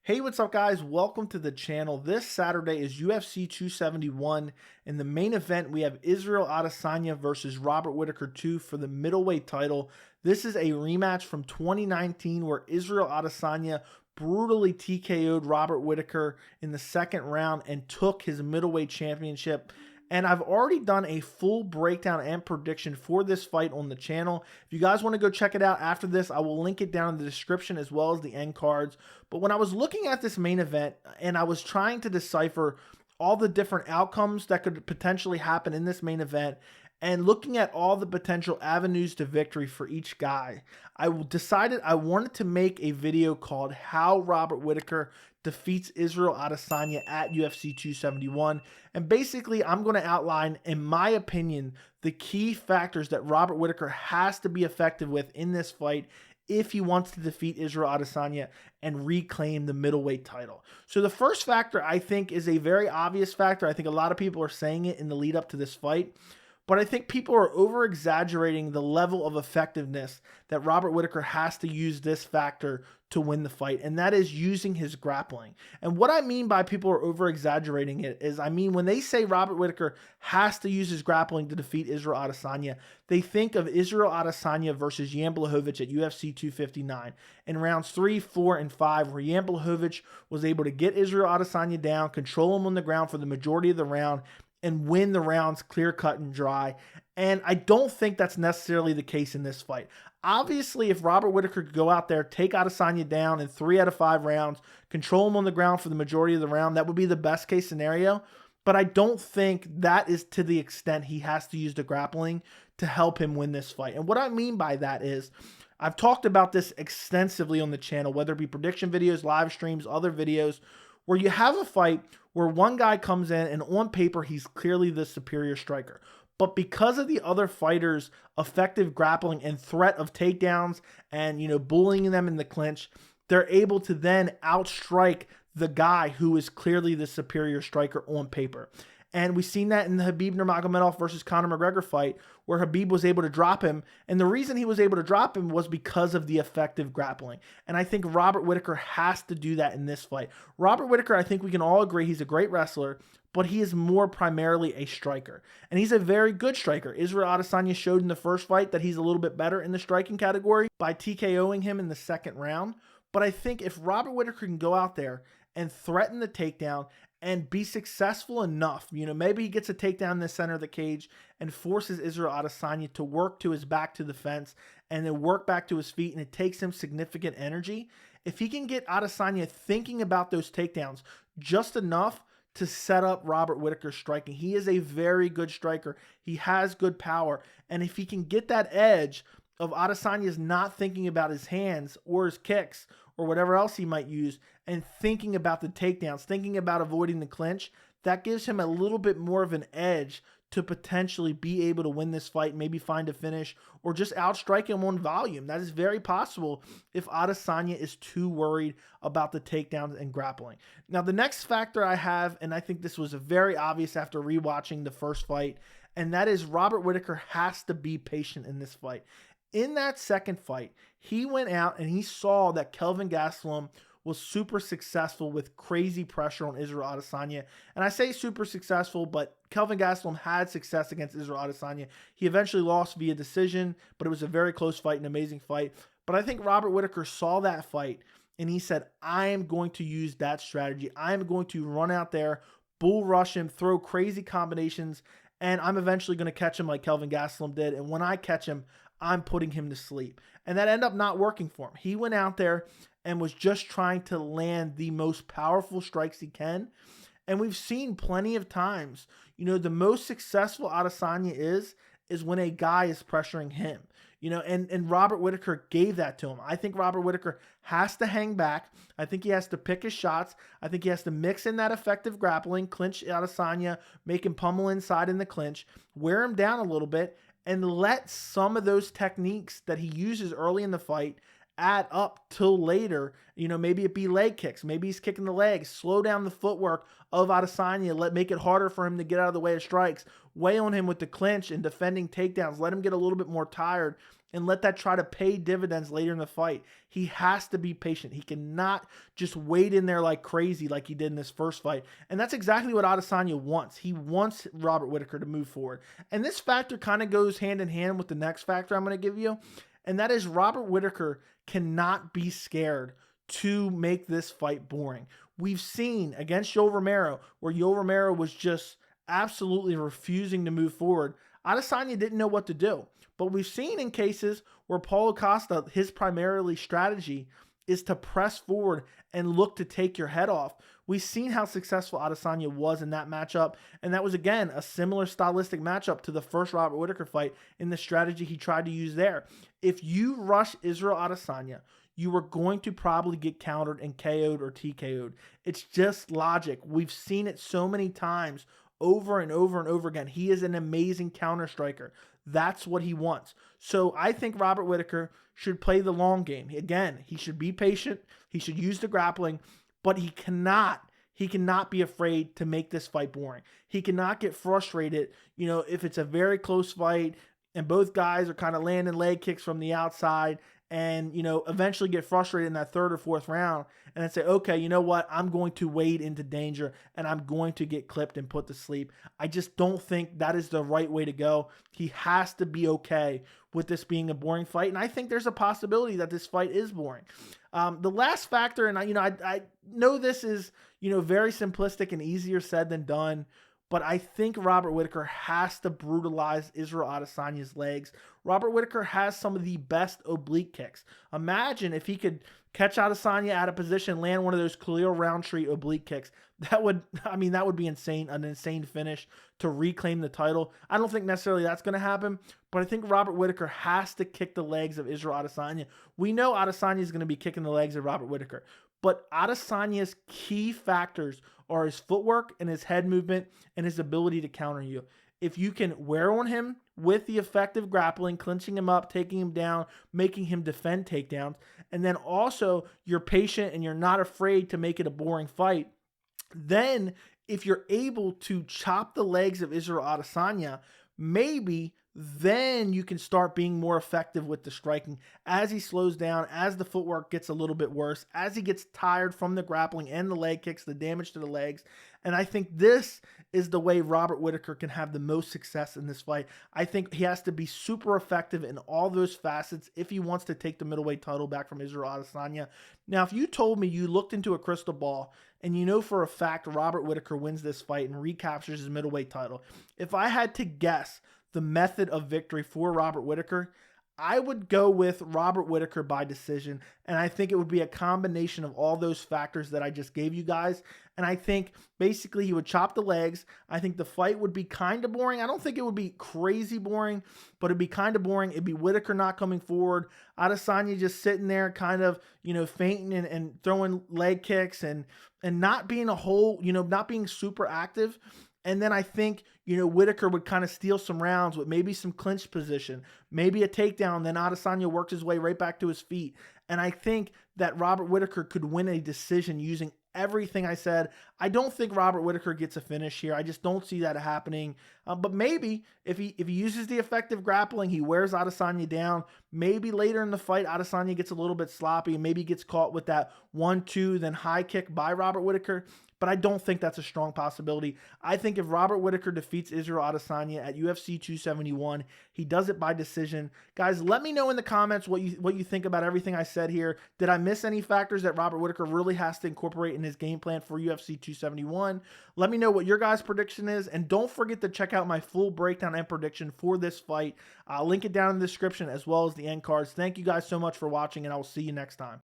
Hey, what's up, guys? Welcome to the channel. This Saturday is UFC 271. In the main event, we have Israel Adesanya versus Robert Whittaker 2 for the middleweight title. This is a rematch from 2019 where Israel Adesanya brutally TKO'd Robert Whittaker in the second round and took his middleweight championship. And I've already done a full breakdown and prediction for this fight on the channel. If you guys want to go check it out after this, I will link it down in the description as well as the end cards. But when I was looking at this main event and I was trying to decipher all the different outcomes that could potentially happen in this main event and looking at all the potential avenues to victory for each guy, I decided I wanted to make a video called How Robert Whittaker Defeats Israel Adesanya at UFC 271. And basically, I'm going to outline, in my opinion, the key factors that Robert Whittaker has to be effective with in this fight if he wants to defeat Israel Adesanya and reclaim the middleweight title. So the first factor, I think, is a very obvious factor. I think a lot of people are saying it in the lead up to this fight. But I think people are over-exaggerating the level of effectiveness that Robert Whittaker has to use this factor to win the fight, and that is using his grappling. And what I mean by people are over-exaggerating it is, I mean when they say Robert Whittaker has to use his grappling to defeat Israel Adesanya, they think of Israel Adesanya versus Jan Blachowicz at UFC 259 in rounds 3, 4, and 5, where Jan Blachowicz was able to get Israel Adesanya down, control him on the ground for the majority of the round, and win the rounds clear cut and dry. And I don't think that's necessarily the case in this fight. Obviously, if Robert Whittaker could go out there, take Adesanya down in 3 out of 5 rounds, control him on the ground for the majority of the round, that would be the best case scenario. But I don't think that is to the extent he has to use the grappling to help him win this fight. And what I mean by that is, I've talked about this extensively on the channel, whether it be prediction videos, live streams, other videos, where you have a fight where one guy comes in and on paper he's clearly the superior striker. But because of the other fighters' effective grappling and threat of takedowns and, bullying them in the clinch, they're able to then outstrike the guy who is clearly the superior striker on paper. And we've seen that in the Khabib Nurmagomedov versus Conor McGregor fight, where Khabib was able to drop him. And the reason he was able to drop him was because of the effective grappling. And I think Robert Whittaker has to do that in this fight. Robert Whittaker, I think we can all agree he's a great wrestler, but he is more primarily a striker. And he's a very good striker. Israel Adesanya showed in the first fight that he's a little bit better in the striking category by TKOing him in the second round. But I think if Robert Whittaker can go out there and threaten the takedown and be successful enough, maybe he gets a takedown in the center of the cage and forces Israel Adesanya to work to his back to the fence and then work back to his feet, and it takes him significant energy. If he can get Adesanya thinking about those takedowns just enough to set up Robert Whittaker's striking, he is a very good striker. He has good power, and if he can get that edge of Adesanya's not thinking about his hands or his kicks or whatever else he might use and thinking about the takedowns, thinking about avoiding the clinch, that gives him a little bit more of an edge to potentially be able to win this fight, maybe find a finish, or just outstrike him on volume. That is very possible if Adesanya is too worried about the takedowns and grappling. Now, the next factor I have, and I think this was very obvious after rewatching the first fight, and that is Robert Whittaker has to be patient in this fight. In that second fight, he went out and he saw that Kelvin Gastelum was super successful with crazy pressure on Israel Adesanya. And I say super successful, but Kelvin Gastelum had success against Israel Adesanya. He eventually lost via decision, but it was a very close fight, an amazing fight. But I think Robert Whittaker saw that fight and he said, I am going to use that strategy. I am going to run out there, bull rush him, throw crazy combinations, and I'm eventually going to catch him like Kelvin Gastelum did. And when I catch him, I'm putting him to sleep. And that ended up not working for him. He went out there and was just trying to land the most powerful strikes he can. And we've seen plenty of times, the most successful Adesanya is when a guy is pressuring him. And Robert Whittaker gave that to him. I think Robert Whittaker has to hang back. I think he has to pick his shots. I think he has to mix in that effective grappling, clinch Adesanya, make him pummel inside in the clinch, wear him down a little bit, and let some of those techniques that he uses early in the fight add up till later. Maybe it be leg kicks. Maybe he's kicking the legs. Slow down the footwork of Adesanya. Make it harder for him to get out of the way of strikes. Weigh on him with the clinch and defending takedowns. Let him get a little bit more tired. and let that try to pay dividends later in the fight. He has to be patient. He cannot just wait in there like crazy like he did in this first fight. And that's exactly what Adesanya wants. He wants Robert Whittaker to move forward. And this factor kind of goes hand in hand with the next factor I'm going to give you, and that is Robert Whittaker cannot be scared to make this fight boring. We've seen against Yoel Romero where Yoel Romero was just absolutely refusing to move forward. Adesanya didn't know what to do. But we've seen in cases where Paulo Costa, his primarily strategy is to press forward and look to take your head off. We've seen how successful Adesanya was in that matchup, and that was, again, a similar stylistic matchup to the first Robert Whittaker fight in the strategy he tried to use there. If you rush Israel Adesanya, you are going to probably get countered and KO'd or TKO'd. It's just logic. We've seen it so many times over and over and over again. He is an amazing counter striker. That's what he wants. So I think Robert Whittaker should play the long game. Again, he should be patient. He should use the grappling, but he cannot be afraid to make this fight boring. He cannot get frustrated, if it's a very close fight and both guys are kind of landing leg kicks from the outside and, eventually get frustrated in that third or fourth round and then say, okay, you know what? I'm going to wade into danger and I'm going to get clipped and put to sleep. I just don't think that is the right way to go. He has to be okay with this being a boring fight. And I think there's a possibility that this fight is boring. The last factor, and I know this is, very simplistic and easier said than done, but I think Robert Whittaker has to brutalize Israel Adesanya's legs. Robert Whittaker has some of the best oblique kicks. Imagine if he could catch Adesanya out of position, land one of those Khalil Roundtree oblique kicks. That would be insane, an insane finish to reclaim the title. I don't think necessarily that's going to happen, but I think Robert Whittaker has to kick the legs of Israel Adesanya. We know Adesanya is going to be kicking the legs of Robert Whittaker, but Adesanya's key factors are his footwork and his head movement and his ability to counter you. If you can wear on him with the effective grappling, clinching him up, taking him down, making him defend takedowns, and then also you're patient and you're not afraid to make it a boring fight, then if you're able to chop the legs of Israel Adesanya, maybe then you can start being more effective with the striking as he slows down, as the footwork gets a little bit worse, as he gets tired from the grappling and the leg kicks, the damage to the legs. And I think this is the way Robert Whittaker can have the most success in this fight. I think he has to be super effective in all those facets if he wants to take the middleweight title back from Israel Adesanya. Now, if you told me you looked into a crystal ball and you know for a fact Robert Whittaker wins this fight and recaptures his middleweight title, if I had to guess the method of victory for Robert Whittaker, I would go with Robert Whittaker by decision, and I think it would be a combination of all those factors that I just gave you guys. And I think basically he would chop the legs. I think the fight would be kind of boring. I don't think it would be crazy boring, but it'd be kind of boring. It'd be Whittaker not coming forward, Adesanya just sitting there kind of, fainting and throwing leg kicks and not being not being super active. And then I think, Whittaker would kind of steal some rounds with maybe some clinch position, maybe a takedown, then Adesanya works his way right back to his feet. And I think that Robert Whittaker could win a decision using everything I said. I don't think Robert Whittaker gets a finish here. I just don't see that happening. But maybe if he uses the effective grappling, he wears Adesanya down. Maybe later in the fight, Adesanya gets a little bit sloppy and maybe gets caught with that 1-2, then high kick by Robert Whittaker. But I don't think that's a strong possibility. I think if Robert Whittaker defeats Israel Adesanya at UFC 271, he does it by decision. Guys, let me know in the comments what you think about everything I said here. Did I miss any factors that Robert Whittaker really has to incorporate in his game plan for UFC 271? Let me know what your guys' prediction is, and don't forget to check out my full breakdown and prediction for this fight. I'll link it down in the description as well as the end cards. Thank you guys so much for watching, and I will see you next time.